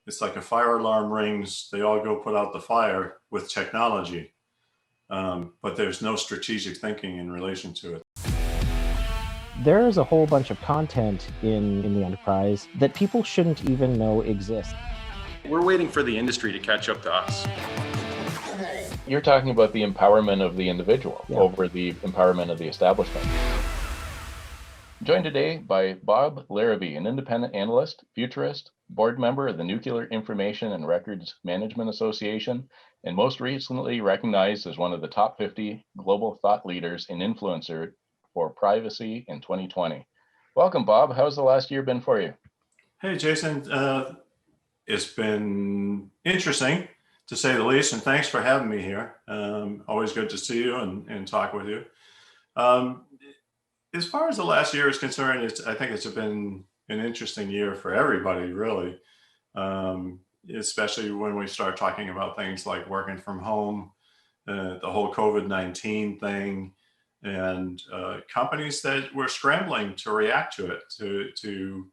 It's like a fire alarm rings, they all go put out the fire with technology, but there's no strategic thinking in relation to it. There's a whole bunch of content in the enterprise that people shouldn't even know exists. We're waiting for the industry to catch up to us. You're talking about the empowerment of the individual over the empowerment of the establishment. Joined today by Bob Larrivee, an independent analyst, futurist, board member of the Nuclear Information and Records Management Association, and most recently recognized as one of the top 50 global thought leaders and influencer for privacy in 2020. Welcome, Bob. How's the last year been for you? Hey, Jason. It's been interesting, to say the least, and thanks for having me here. Always good to see you and talk with you. As far as the last year is concerned, I think it's been an interesting year for everybody, really, especially when we start talking about things like working from home, the whole COVID-19 thing, and companies that were scrambling to react to it, to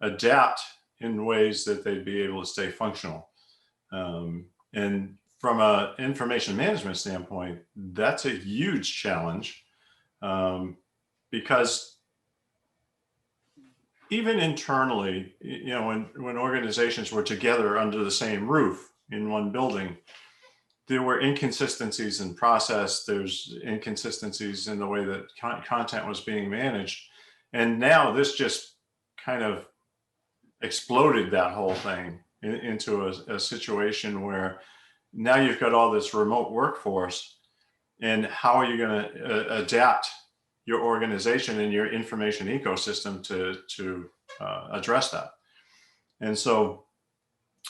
adapt in ways that they'd be able to stay functional. And from an information management standpoint, that's a huge challenge, because even internally, when organizations were together under the same roof in one building, there were inconsistencies in process. There's inconsistencies in the way that content was being managed. And now this just kind of exploded that whole thing into a situation where now you've got all this remote workforce, and how are you going to adapt your organization and your information ecosystem to address that? And so,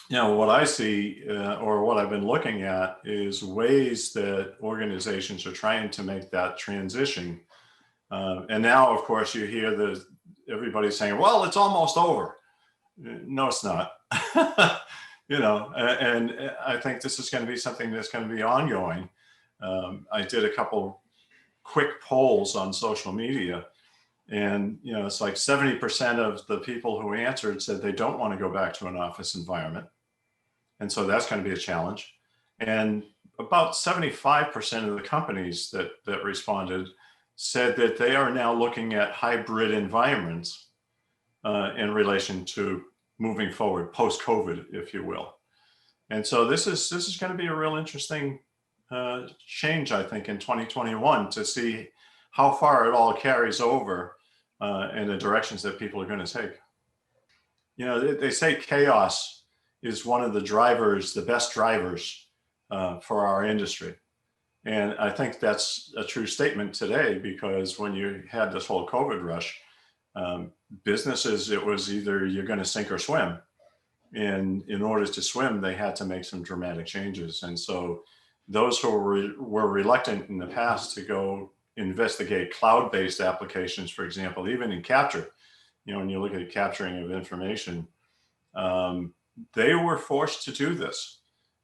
what I see or what I've been looking at is ways that organizations are trying to make that transition. And now, of course, you hear everybody saying, well, it's almost over. No, it's not. And I think this is going to be something that's going to be ongoing. I did a couple quick polls on social media, and it's like 70% of the people who answered said they don't want to go back to an office environment, and so that's going to be a challenge. And about 75% of the companies that responded said that they are now looking at hybrid environments in relation to moving forward post-COVID, if you will. And so this is going to be a real interesting change, I think, in 2021, to see how far it all carries over in the directions that people are going to take. They say chaos is one of the best drivers for our industry. And I think that's a true statement today, because when you had this whole COVID rush, businesses, it was either you're going to sink or swim. And in order to swim, they had to make some dramatic changes. And so those who were reluctant in the past to go investigate cloud-based applications, for example, even in capture, when you look at capturing of information, they were forced to do this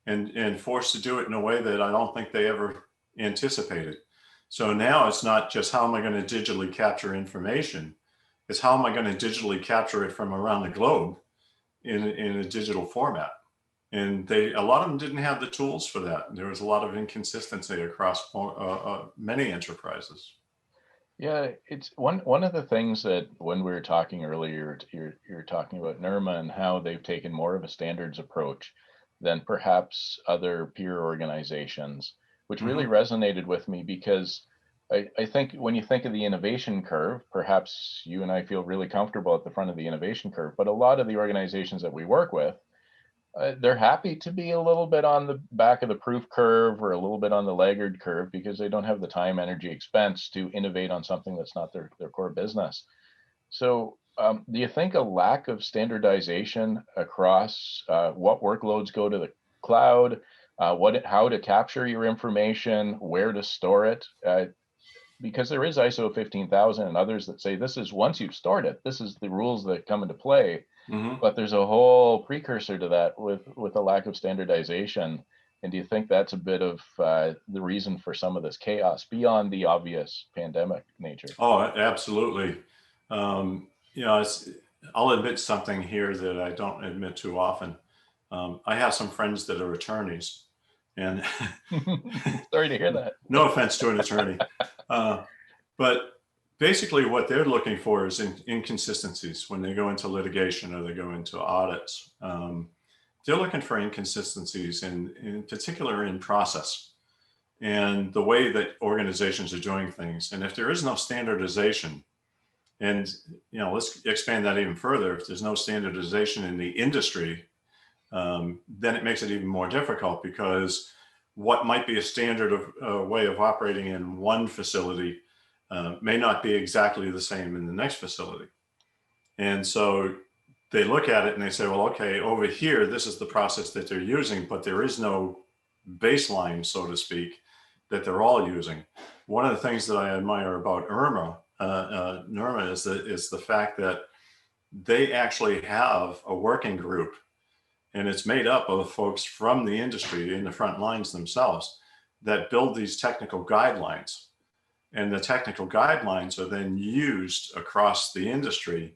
and forced to do it in a way that I don't think they ever anticipated. So now it's not just how am I going to digitally capture information, it's how am I going to digitally capture it from around the globe in a digital format. And a lot of them didn't have the tools for that. There was a lot of inconsistency across many enterprises. Yeah, it's one of the things that when we were talking earlier, you're talking about NIRMA and how they've taken more of a standards approach than perhaps other peer organizations, which really resonated with me, because I think when you think of the innovation curve, perhaps you and I feel really comfortable at the front of the innovation curve, but a lot of the organizations that we work with, they're happy to be a little bit on the back of the proof curve or a little bit on the laggard curve, because they don't have the time, energy, expense to innovate on something that's not their core business. So do you think a lack of standardization across what workloads go to the cloud, how to capture your information, where to store it, because there is ISO 15000 and others that say this is, once you've stored it, this is the rules that come into play. But there's a whole precursor to that with a lack of standardization. And do you think that's a bit of the reason for some of this chaos beyond the obvious pandemic nature? Oh, absolutely. I'll admit something here that I don't admit too often. I have some friends that are attorneys, and Sorry to hear that. no offense to an attorney, but basically what they're looking for is inconsistencies when they go into litigation or they go into audits. They're looking for inconsistencies in particular in process and the way that organizations are doing things. And if there is no standardization, and let's expand that even further, if there's no standardization in the industry, then it makes it even more difficult, because what might be a standard way of operating in one facility may not be exactly the same in the next facility. And so they look at it and they say, well, okay, over here, this is the process that they're using, but there is no baseline, so to speak, that they're all using. One of the things that I admire about NERMA is the fact that they actually have a working group, and it's made up of folks from the industry in the front lines themselves that build these technical guidelines. And the technical guidelines are then used across the industry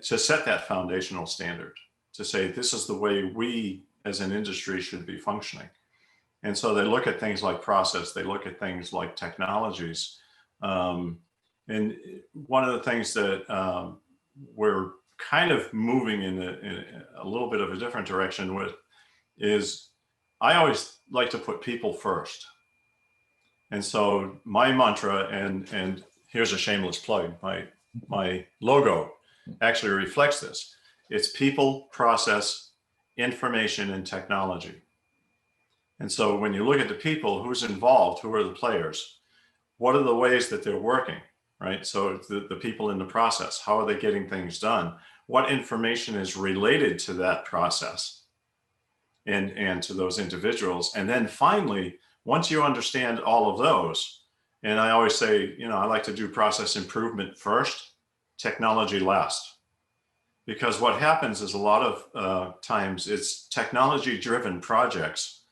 to set that foundational standard, to say, this is the way we as an industry should be functioning. And so they look at things like process, they look at things like technologies. And one of the things that we're kind of moving in a little bit of a different direction with is, I always like to put people first. And so my mantra, and here's a shameless plug, my logo actually reflects this. It's people, process, information, and technology. And so when you look at the people, who's involved, who are the players, what are the ways that they're working, right? So the people in the process, how are they getting things done? What information is related to that process and to those individuals? And then finally, once you understand all of those, and I always say, I like to do process improvement first, technology last. Because what happens is a lot of times it's technology driven projects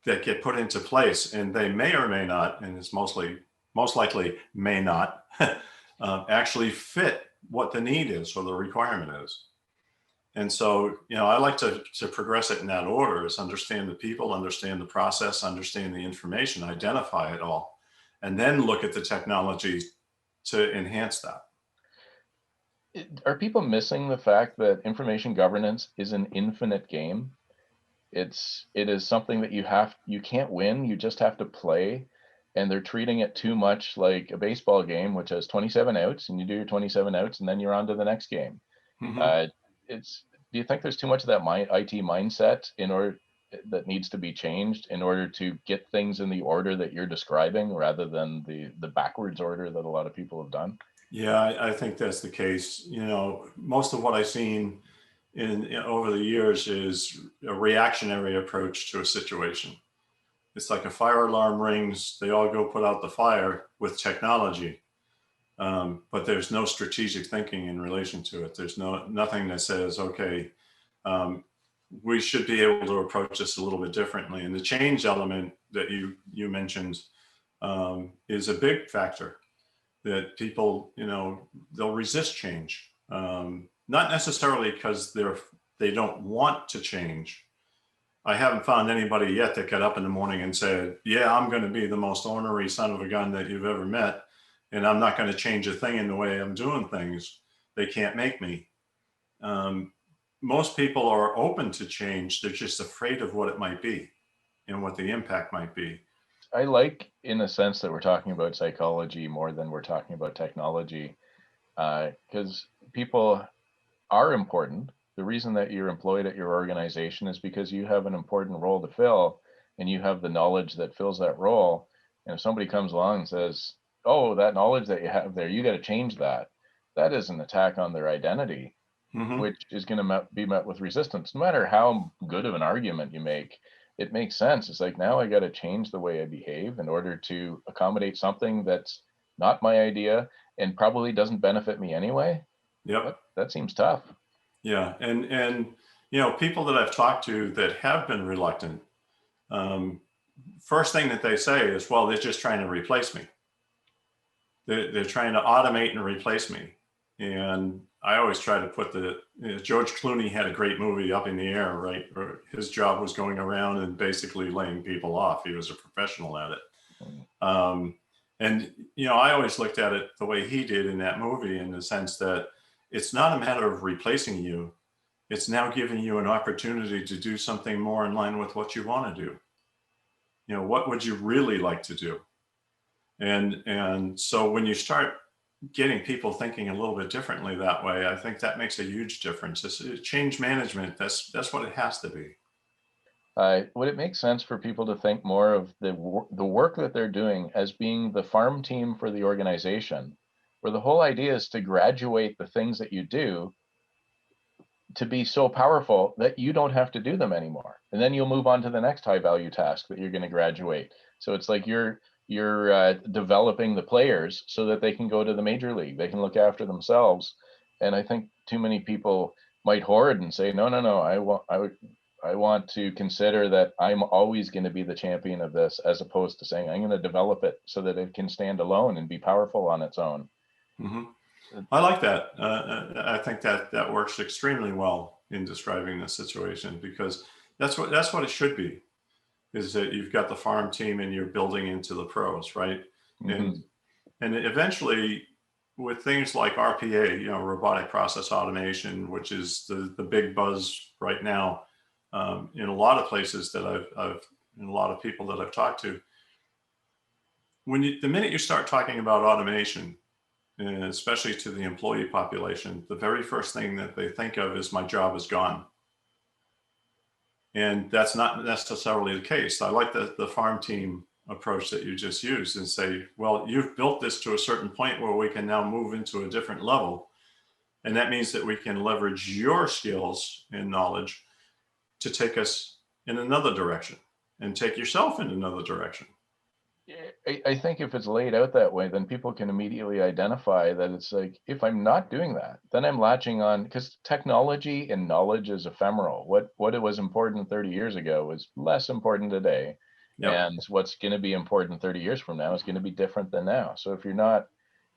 that get put into place, and they may or may not, and it's most likely may not actually fit what the need is or the requirement is. And so, I like to progress it in that order: is understand the people, understand the process, understand the information, identify it all, and then look at the technology to enhance that. Are people missing the fact that information governance is an infinite game? It is something that you can't win, you just have to play. And they're treating it too much like a baseball game, which has 27 outs, and you do your 27 outs and then you're on to the next game. Mm-hmm. Do you think there's too much of that IT mindset that needs to be changed in order to get things in the order that you're describing, rather than the backwards order that a lot of people have done? Yeah, I think that's the case. Most of what I've seen over the years is a reactionary approach to a situation. It's like a fire alarm rings, they all go put out the fire with technology, but there's no strategic thinking in relation to it. There's nothing that says, okay, we should be able to approach this a little bit differently. And the change element that you mentioned is a big factor. That people, they'll resist change, not necessarily because they don't want to change. I haven't found anybody yet that got up in the morning and said, yeah, I'm going to be the most ornery son of a gun that you've ever met, and I'm not going to change a thing in the way I'm doing things. They can't make me. Most people are open to change. They're just afraid of what it might be and what the impact might be. I like, in a sense, that we're talking about psychology more than we're talking about technology, because people are important. The reason that you're employed at your organization is because you have an important role to fill, and you have the knowledge that fills that role. And if somebody comes along and says, oh, that knowledge that you have there, you got to change that, that is an attack on their identity, Mm-hmm. which is going to be met with resistance. No matter how good of an argument you make, it makes sense. It's like, now I got to change the way I behave in order to accommodate something that's not my idea and probably doesn't benefit me anyway. Yep. That seems tough. Yeah. And people that I've talked to that have been reluctant, first thing that they say is, well, they're just trying to replace me. They're trying to automate and replace me. And I always try to put George Clooney had a great movie, Up in the Air, right? Where his job was going around and basically laying people off. He was a professional at it. And, I always looked at it the way he did in that movie, in the sense that it's not a matter of replacing you. It's now giving you an opportunity to do something more in line with what you want to do. What would you really like to do? And so when you start getting people thinking a little bit differently that way, I think that makes a huge difference. It's change management. That's what it has to be. Would it make sense for people to think more of the work that they're doing as being the farm team for the organization, where the whole idea is to graduate the things that you do to be so powerful that you don't have to do them anymore, and then you'll move on to the next high value task that you're going to graduate. So it's like you're developing the players so that they can go to the major league, they can look after themselves. And I think too many people might hoard and say, no, I want to consider that I'm always going to be the champion of this, as opposed to saying I'm going to develop it so that it can stand alone and be powerful on its own. Mm-hmm. I like that. I think that works extremely well in describing the situation, because that's what it should be, is that you've got the farm team and you're building into the pros, right? Mm-hmm. And eventually, with things like RPA, robotic process automation, which is the big buzz right now, in a lot of places that I've and a lot of people that I've talked to, the minute you start talking about automation, and especially to the employee population, the very first thing that they think of is, my job is gone. And that's not necessarily the case. I like the farm team approach that you just used, and say, well, you've built this to a certain point where we can now move into a different level. And that means that we can leverage your skills and knowledge to take us in another direction, and take yourself in another direction. I think if it's laid out that way, then people can immediately identify that it's like, if I'm not doing that, then I'm latching on, because technology and knowledge is ephemeral. What it was important 30 years ago is less important today. Yep. And what's going to be important 30 years from now is going to be different than now. So if you're not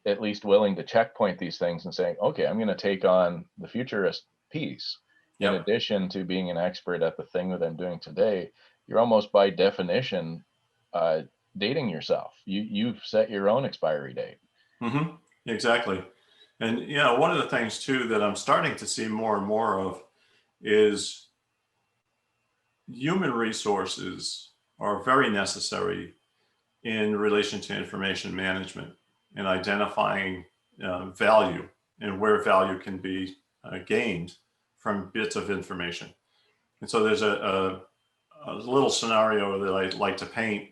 at least willing to checkpoint these things and saying, okay, I'm going to take on the futurist piece, in addition to being an expert at the thing that I'm doing today, you're almost by definition dating yourself. You've set your own expiry date. Mm-hmm. Exactly. And one of the things too that I'm starting to see more and more of is human resources are very necessary in relation to information management and identifying value, and where value can be gained from bits of information. And so there's a little scenario that I like to paint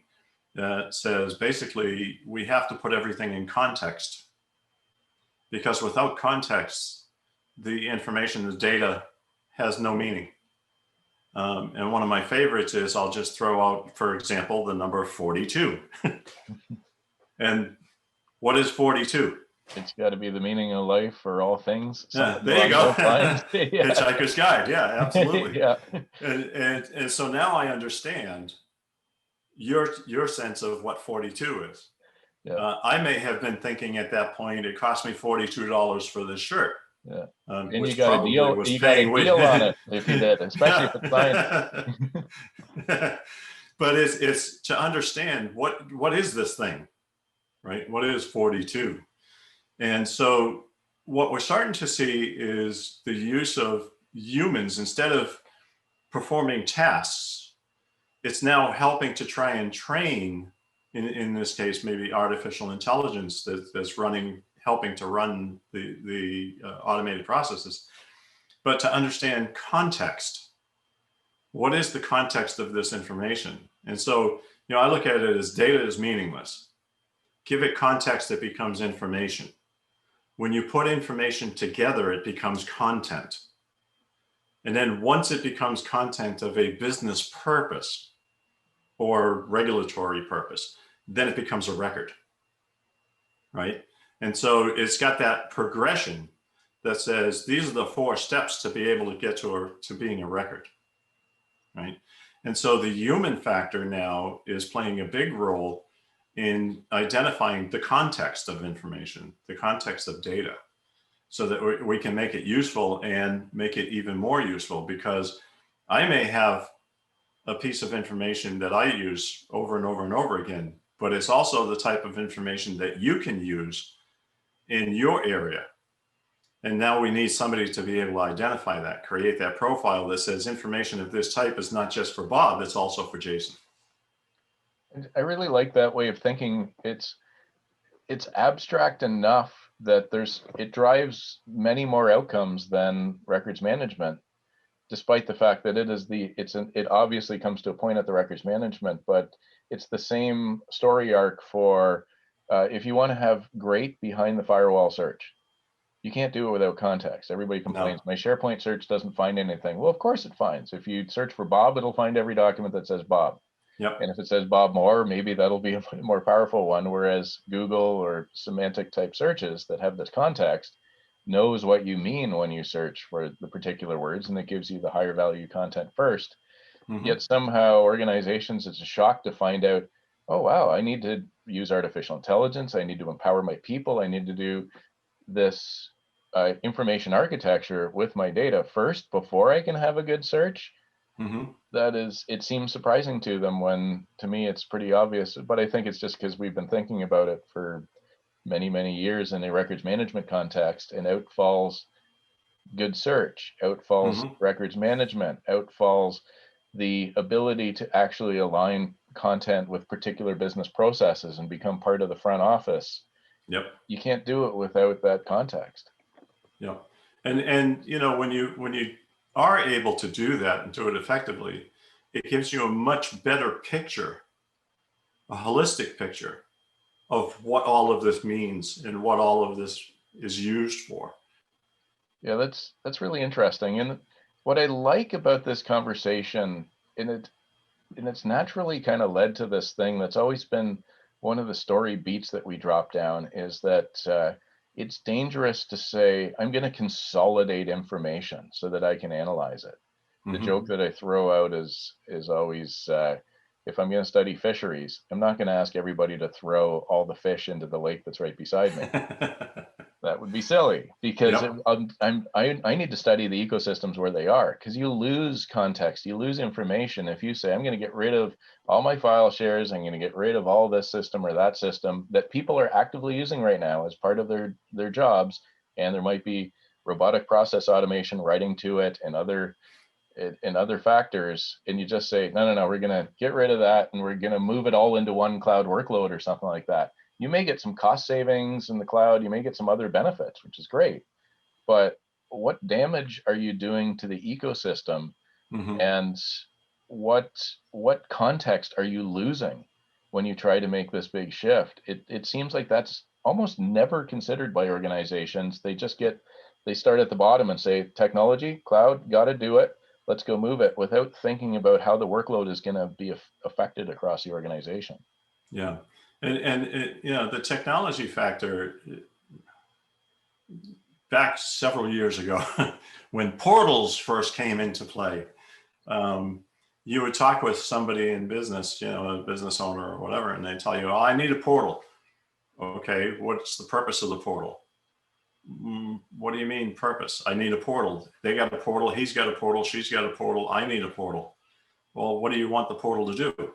that says, basically, we have to put everything in context, because without context, the information, the data, has no meaning. And one of my favorites is, I'll just throw out, for example, the number 42. And what is 42? It's got to be the meaning of life for all things. Yeah, there you go. Hitchhiker's Guide. Yeah, absolutely. Yeah. And so now I understand your sense of what 42 is. Yeah. I may have been thinking at that point, it cost me $42 for this shirt. Yeah. And you got a deal. You got a deal on it if you did, especially if it's signed. But it's to understand what is this thing, right? What is 42? And so what we're starting to see is the use of humans. Instead of performing tasks, it's now helping to try and train, in this case, maybe artificial intelligence that's helping to run the automated processes, but to understand context. What is the context of this information? And so, I look at it as data is meaningless. Give it context, it becomes information. When you put information together, it becomes content. And then once it becomes content of a business purpose or regulatory purpose, then it becomes a record, right? And so it's got that progression that says, these are the 4 steps to be able to get to being a record, right? And so the human factor now is playing a big role in identifying the context of information, the context of data, so that we can make it useful and make it even more useful, because I may have a piece of information that I use over and over and over again, but it's also the type of information that you can use in your area. And now we need somebody to be able to identify that, create that profile that says information of this type is not just for Bob, it's also for Jason. I really like that way of thinking. It's abstract enough that it drives many more outcomes than records management, despite the fact that it obviously comes to a point at the records management, but it's the same story arc for if you want to have great behind the firewall search. You can't do it without context. Everybody complains, my SharePoint search doesn't find anything. Well, of course it finds. If you search for Bob, it'll find every document that says Bob. Yep. And if it says Bob Moore, maybe that'll be a more powerful one, whereas Google or semantic type searches that have this context knows what you mean when you search for the particular words, and it gives you the higher value content first. Yet somehow organizations, it's a shock to find out, oh, wow, I need to use artificial intelligence. I need to empower my people. I need to do this information architecture with my data first before I can have a good search. It seems surprising to them, when to me it's pretty obvious, but I think it's just because we've been thinking about it for many, many years in a records management context, and out falls good search, out falls records management, out falls the ability to actually align content with particular business processes and become part of the front office. Yep. You can't do it without that context. Yeah. And you know, when you are able to do that and do it effectively, it gives you a much better picture, a holistic picture of what all of this means and what all of this is used for. Yeah, that's really interesting. And what I like about this conversation, and it's naturally kind of led to this thing that's always been one of the story beats that we drop down, is that it's dangerous to say, I'm going to consolidate information so that I can analyze it. The joke that I throw out is always, if I'm going to study fisheries, I'm not going to ask everybody to throw all the fish into the lake that's right beside me. That would be silly, because I need to study the ecosystems where they are, because you lose context, you lose information if you say, I'm going to get rid of all my file shares, I'm going to get rid of all this system or that system that people are actively using right now as part of their jobs, and there might be robotic process automation writing to it and other factors, and you just say, no, we're going to get rid of that and we're going to move it all into one cloud workload or something like that. You may get some cost savings in the cloud, you may get some other benefits, which is great, but what damage are you doing to the ecosystem? And what context are you losing when you try to make this big shift? It seems like that's almost never considered by organizations. They start at the bottom and say, technology, cloud, got to do it. Let's go move it, without thinking about how the workload is going to be affected across the organization. Yeah. And you know, the technology factor, back several years ago, when portals first came into play, you would talk with somebody in business, you know, a business owner or whatever, and they tell you, oh, I need a portal. Okay, what's the purpose of the portal? What do you mean purpose? I need a portal. They got a portal, he's got a portal, she's got a portal, I need a portal. Well, what do you want the portal to do?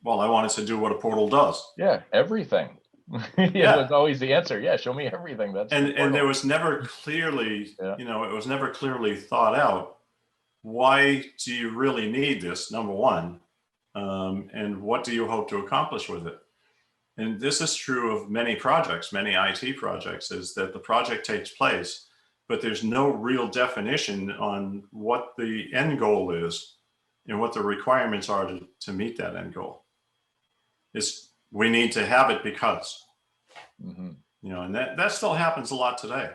Well, I want it to do what a portal does. Yeah, everything. Yeah, was always the answer. Yeah, show me everything. And there was never clearly, you know, it was never clearly thought out. Why do you really need this? Number one, and what do you hope to accomplish with it? And this is true of many projects, many IT projects, is that the project takes place, but there's no real definition on what the end goal is and what the requirements are to meet that end goal. We need to have it because, you know, and that still happens a lot today.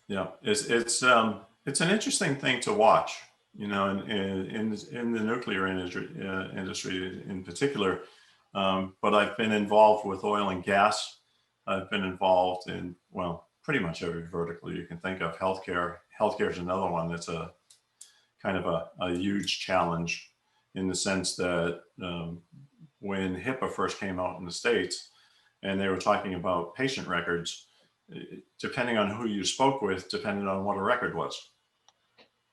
You know, it's an interesting thing to watch, you know, in the nuclear industry in particular. But I've been involved with oil and gas. I've been involved in, well, pretty much every vertical you can think of. Healthcare is another one that's a kind of a huge challenge, in the sense that when HIPAA first came out in the States and they were talking about patient records, depending on who you spoke with, depending on what a record was.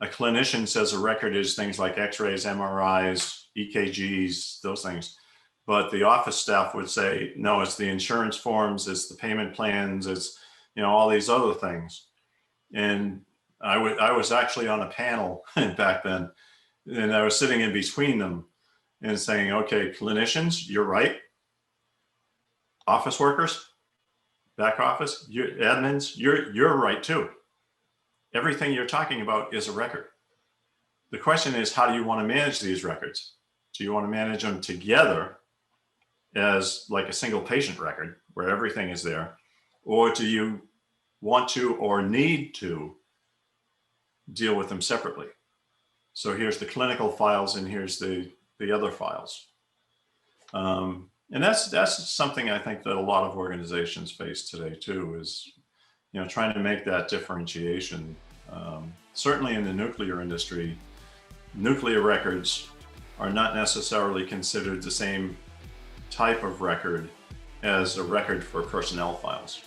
A clinician says a record is things like x-rays, MRIs, EKGs, those things. But the office staff would say, no, it's the insurance forms, it's the payment plans, it's, all these other things. And I was actually on a panel back then, and I was sitting in between them and saying, okay, clinicians, you're right. Office workers, back office, admins, you're right too. Everything you're talking about is a record. The question is, how do you want to manage these records? Do you want to manage them together as like a single patient record where everything is there? Or do you want to or need to deal with them separately? So here's the clinical files and here's the other files. And that's something I think that a lot of organizations face today too, is trying to make that differentiation. Certainly in the nuclear industry, nuclear records are not necessarily considered the same type of record as a record for personnel files.